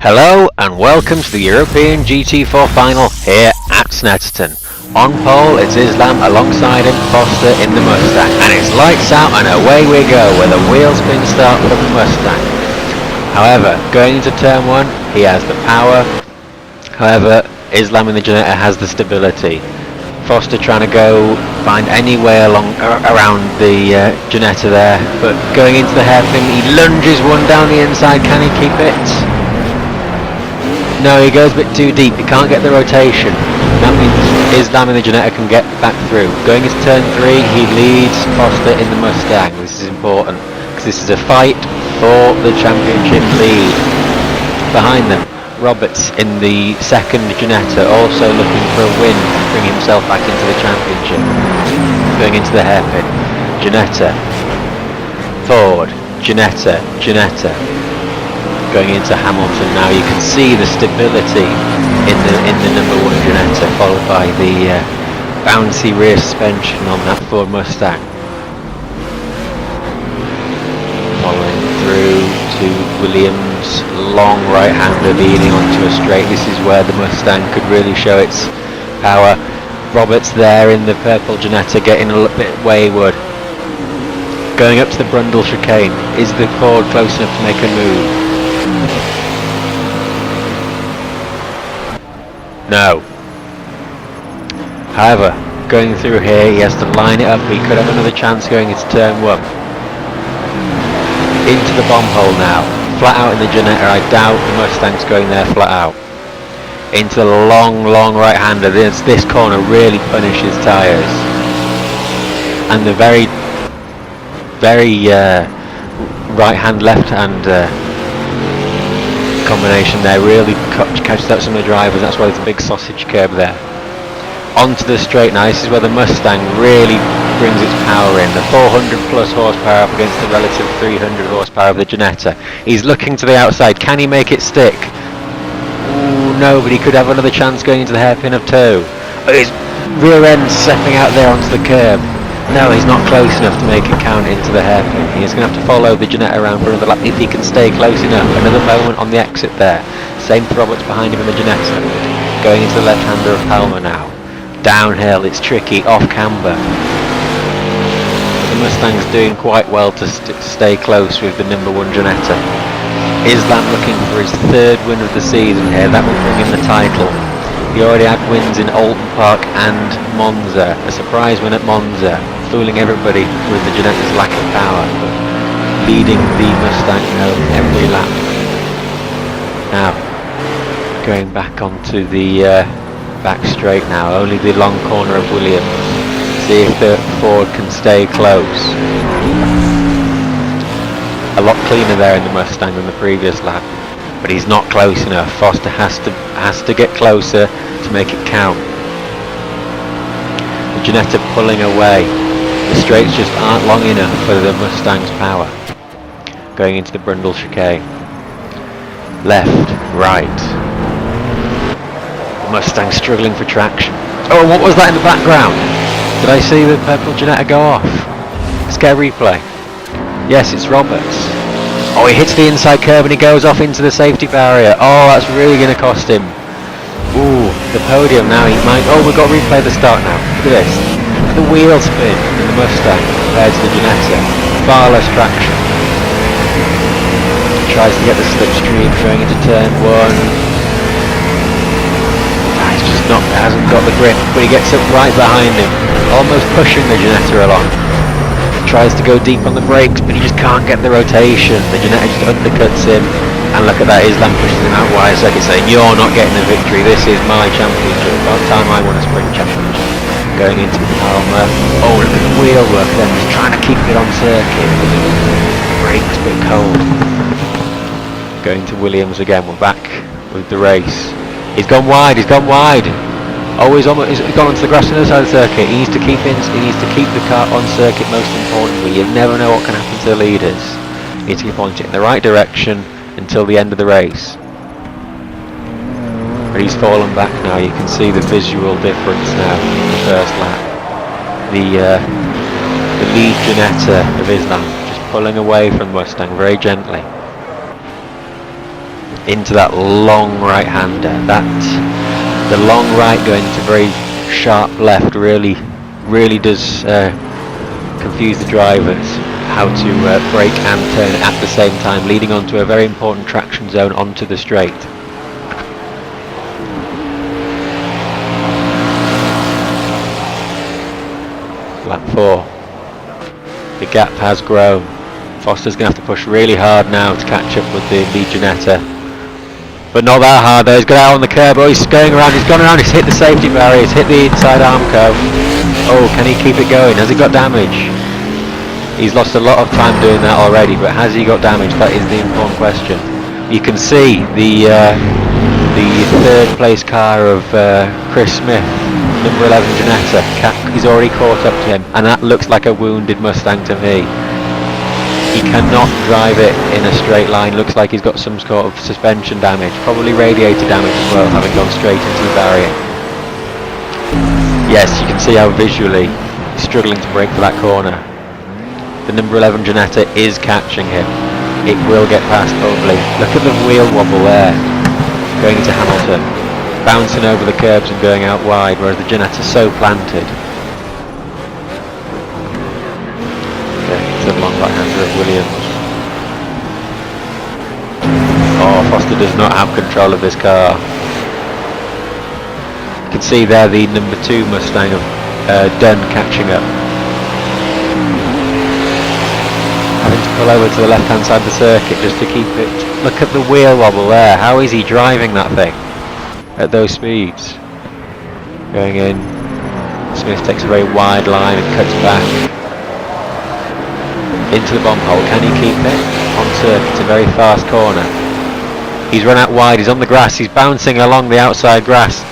Hello and welcome to the European GT4 final here at Snetterton. On pole it's Islam alongside him, Foster in the Mustang, and it's lights out and away we go with a wheel spin start for the Mustang. However, going into turn 1 he has the power, however Islam in the Ginetta has the stability. Foster trying to go find any way around the Ginetta there, but going into the hairpin he lunges one down the inside. Can he keep it? No, he goes a bit too deep, he can't get the rotation. That means Islam in the Ginetta can get back through. Going into turn 3 he leads Foster in the Mustang. This is important because this is a fight for the championship lead. Behind them Roberts in the second Ginetta, also looking for a win to bring himself back into the championship. Going into the hairpin, Ginetta, Ford, Ginetta, Ginetta. Going into Hamilton now, you can see the stability in the number 1 Ginetta, followed by the bouncy rear suspension on that Ford Mustang. Following through to Williams, long right-hander leading onto a straight. This is where the Mustang could really show its power. Roberts there in the purple Ginetta getting a little bit wayward. Going up to the Brundle chicane, is the Ford close enough to make a move? No. However, going through here he has to line it up. He could have another chance going into turn 1. Into the bomb hole now, flat out in the Ginetta. I doubt the Mustang's going there flat out. Into the long right-hander. This corner really punishes tyres, and the very right-hand left-hand combination there really catches out some of the drivers. That's why there's a big sausage curb there. Onto the straight now. This is where the Mustang really brings its power in. The 400 plus horsepower up against the relative 300 horsepower of the Ginetta. He's looking to the outside. Can he make it stick? Ooh, no, but he could have another chance going into the hairpin of 2. His rear end stepping out there onto the curb. No, he's not close enough to make it count into the hairpin. He's going to have to follow the Ginetta around for another lap if he can stay close enough. Another moment on the exit there. Same for Roberts behind him in the Ginetta. Going into the left-hander of Palmer now. Downhill, it's tricky, off camber. The Mustang's doing quite well to stay close with the number 1 Ginetta. Islam looking for his 3rd win of the season here. That will bring him the title. He already had wins in Alton Park and Monza. A surprise win at Monza, fooling everybody with the Ginetta's lack of power, but leading the Mustang home every lap. Now, going back onto the back straight now, only the long corner of Williams. See if the Ford can stay close. A lot cleaner there in the Mustang than the previous lap, but he's not close enough. Foster has to get closer to make it count. The Ginetta pulling away. The straights just aren't long enough for the Mustang's power. Going into the Brundle chicane. Left, right. The Mustang struggling for traction. Oh, what was that in the background? Did I see the purple Ginetta go off? Let's get a replay. Yes, it's Roberts. Oh, he hits the inside curb and he goes off into the safety barrier. Oh, that's really going to cost him. Ooh, the podium now. He might. Oh, we've got to replay the start now. Look at this. The wheel spin in the Mustang compared to the Ginetta. Far less traction. Tries to get the slipstream going into turn 1. He's just not. Hasn't got the grip, but he gets up right behind him, almost pushing the Ginetta along. Tries to go deep on the brakes, but he just can't get the rotation. The Ginetta just undercuts him, and look at that, Islam pushes him out wide circuit saying, you're not getting the victory, this is my championship, about time I won a sprint championship. Going into Palmer. Oh, look at the wheel work then, he's trying to keep it on circuit. Brakes a bit cold. Going to Williams again, we're back with the race. He's gone wide, Oh, he's gone onto the grass on the other side of the circuit. He needs to keep the car on circuit, most importantly. You never know what can happen to the leaders. You need to keep pointing in the right direction until the end of the race. But he's fallen back now. You can see the visual difference now in the first lap. The lead Ginetta of Islam just pulling away from Mustang very gently. into that long right-hander. The long right going to very sharp left really does confuse the drivers how to brake and turn at the same time, leading onto a very important traction zone onto the straight. Lap 4. The gap has grown. Foster's going to have to push really hard now to catch up with the Ginetta. But not that hard though, he's got out on the curb, oh he's going around, he's gone around, he's hit the safety barrier, he's hit the inside arm curve. Oh, can he keep it going? Has he got damage? He's lost a lot of time doing that already, but has he got damage? That is the important question. You can see the third place car of Chris Smith, number 11 Ginetta. He's already caught up to him, and that looks like a wounded Mustang to me. He cannot drive it in a straight line. Looks like he's got some sort of suspension damage, probably radiator damage as well, having gone straight into the barrier. Yes, you can see how visually he's struggling to brake for that corner. The number 11 Ginetta is catching him. It will get past probably. Look at the wheel wobble there, going into Hamilton, bouncing over the curbs and going out wide, whereas the Ginetta's so planted. The long right-hander of Williams. Oh, Foster does not have control of this car. You can see there the number 2 Mustang of Dunn catching up. Having to pull over to the left-hand side of the circuit just to keep it. Look at the wheel wobble there. How is he driving that thing at those speeds? Going in. Smith takes a very wide line and cuts back into the bomb hole. Can he keep it on circuit? It's a very fast corner. He's run out wide, he's on the grass, he's bouncing along the outside grass.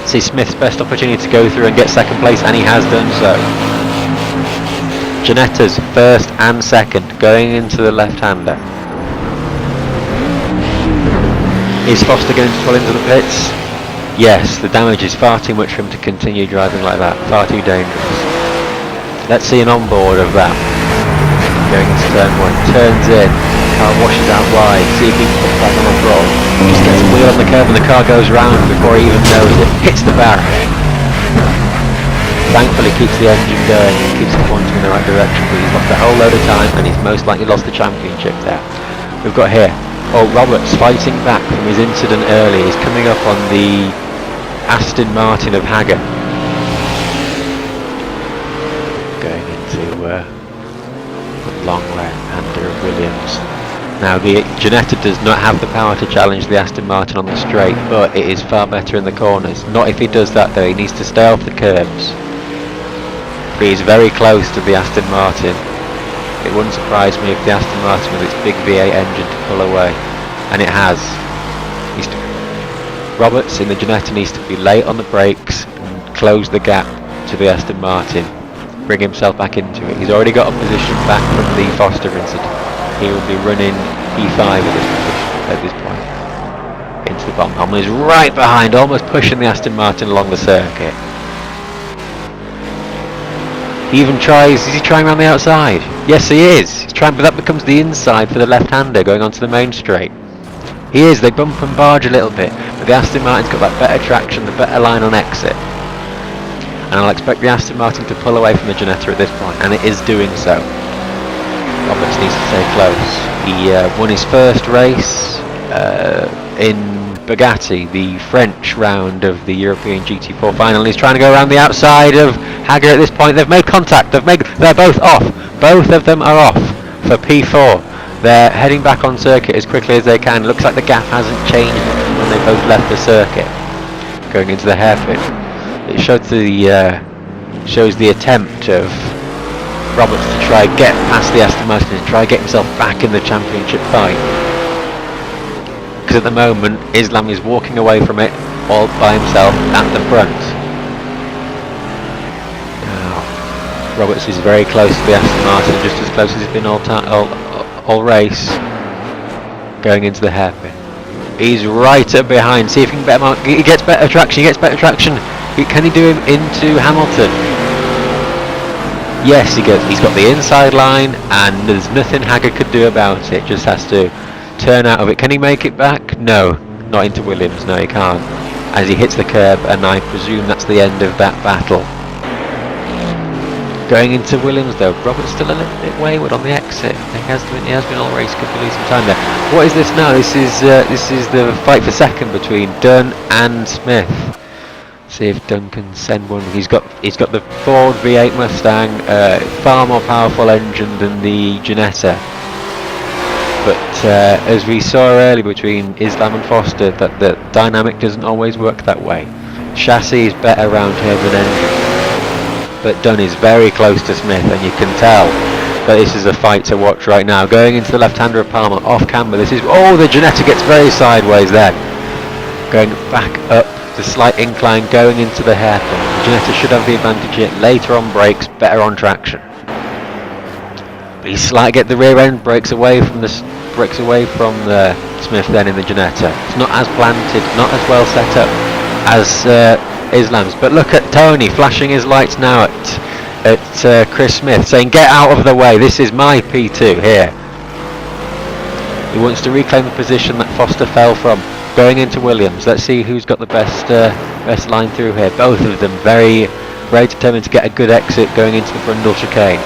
See Smith's best opportunity to go through and get second place, and he has done so. Ginetta's first and second going into the left-hander. Is Foster going to pull into the pits? Yes, the damage is far too much for him to continue driving like that, far too dangerous. Let's see an onboard of that. Going into turn 1, turns in, car washes out wide, see if he can put back on the throttle, just gets a wheel on the curve and the car goes round before he even knows it, hits the barrier. Thankfully keeps the engine going and keeps it pointing in the right direction, but he's lost a whole load of time and he's most likely lost the championship there. We've got here, Roberts fighting back from his incident earlier, he's coming up on the Aston Martin of Hager. Going into long right-hander of Williams. Now the Ginetta does not have the power to challenge the Aston Martin on the straight, but it is far better in the corners. Not if he does that though, he needs to stay off the curbs. But he's very close to the Aston Martin. It wouldn't surprise me if the Aston Martin with its big V8 engine to pull away, and it has. Roberts in the Ginetta needs to be late on the brakes and close the gap to the Aston Martin. Bring himself back into it. He's already got a position back from the Foster incident. He will be running P5 at this point. Into the bomb. Hamlin is right behind, almost pushing the Aston Martin along the circuit. He even tries, is he trying around the outside? Yes he is. He's trying, but that becomes the inside for the left-hander going onto the main straight. He is, they bump and barge a little bit, but the Aston Martin's got that better traction, the better line on exit. And I'll expect the Aston Martin to pull away from the Ginetta at this point, and it is doing so. Roberts needs to stay close. He won his first race in Bugatti, the French round of the European GT4 final. He's trying to go around the outside of Hager at this point. They've made contact. They're both off. Both of them are off for P4. They're heading back on circuit as quickly as they can. Looks like the gap hasn't changed when they both left the circuit. Going into the hairpin. It shows the attempt of Roberts to try and get past the Aston Martin and try and get himself back in the championship fight. Because at the moment, Islam is walking away from it all by himself at the front. Now, Roberts is very close to the Aston Martin, just as close as he's been all race. Going into the hairpin. He's right up behind. See if he can get him out. He gets better traction. Can he do him into Hamilton? Yes, he's got the inside line, and there's nothing Hager could do about it. Just has to turn out of it. Can he make it back? back? No, not into Williams, no he can't. As he hits the curb, and I presume that's the end of that battle. Going into Williams though, Robert's still a little bit wayward on the exit. He has been all race, could be losing time there. What is this now? This is the fight for second between Dunn and Smith. See if Dunn can send one. He's got the Ford V8 Mustang, far more powerful engine than the Ginetta. But as we saw earlier between Islam and Foster, that the dynamic doesn't always work that way. Chassis is better around here than engine. But Dunn is very close to Smith, and you can tell that this is a fight to watch right now. Going into the left-hander of Palmer, off camber, this is... Oh, the Ginetta gets very sideways there. Going back up the slight incline, going into the hairpin. The Ginetta should have the advantage here. Later on brakes, better on traction. But he's slightly get the rear end, breaks away from the Smith then in the Ginetta. It's not as planted, not as well set up as Islam's. But look at Tony flashing his lights now at Chris Smith, saying get out of the way, this is my P2 here. He wants to reclaim the position that Foster fell from. Going into Williams, let's see who's got the best line through here. Both of them very determined to get a good exit going into the Brundle chicane.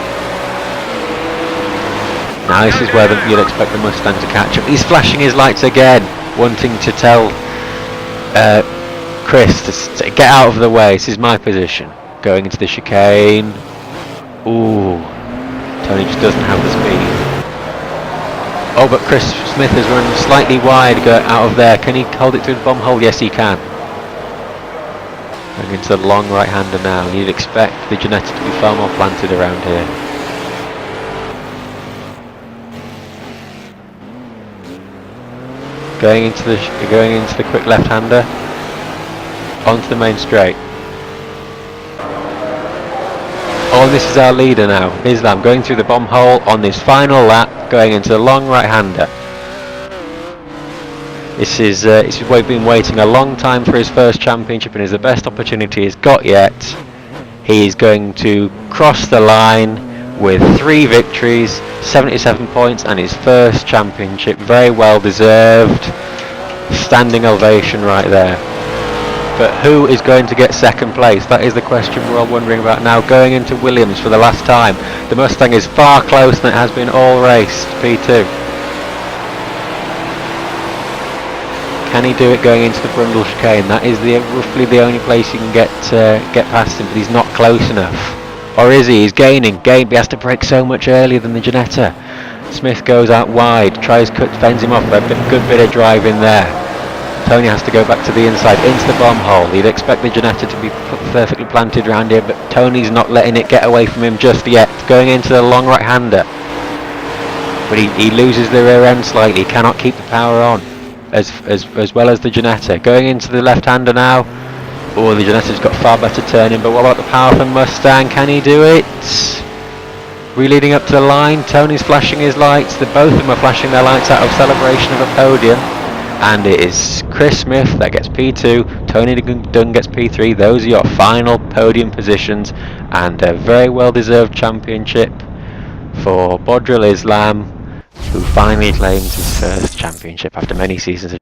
Now this is where you'd expect the Mustang to catch up. He's flashing his lights again, wanting to tell Chris to get out of the way. This is my position. Going into the chicane. Ooh, Tony just doesn't have the speed. Oh, but Chris Smith has run slightly wide, go out of there. Can he hold it through the bomb hole? Yes, he can. Going into the long right-hander now. You'd expect the Ginetta to be far more planted around here. Going into the quick left-hander. Onto the main straight. Oh, this is our leader now, Islam, going through the bomb hole on this final lap, going into the long right-hander. This is we've been waiting a long time for his first championship, and is the best opportunity he's got yet. He is going to cross the line with 3 victories, 77 points, and his first championship. Very well deserved. Standing ovation right there. But who is going to get second place? That is the question we're all wondering about now. Going into Williams for the last time. The Mustang is far closer than it has been all race. P2. Can he do it going into the Brundle chicane? That is roughly the only place you can get past him, but he's not close enough. Or is he? He's gaining. But he has to brake so much earlier than the Ginetta. Smith goes out wide, fends him off for a good bit of drive in there. Tony has to go back to the inside, into the bomb hole. You'd expect the Ginetta to be perfectly planted around here, but Tony's not letting it get away from him just yet. Going into the long right-hander. But he loses the rear end slightly, cannot keep the power on as well as the Ginetta. Going into the left-hander now. Oh, the Ginetta's got far better turning, but what about the powerful Mustang? Can he do it? Re-leading up to the line, Tony's flashing his lights. Both of them are flashing their lights out of celebration of a podium. And it is Chris Smith that gets P2, Tony Dunn gets P3. Those are your final podium positions, and a very well deserved championship for Bodril Islam, who finally claims his first championship after many seasons of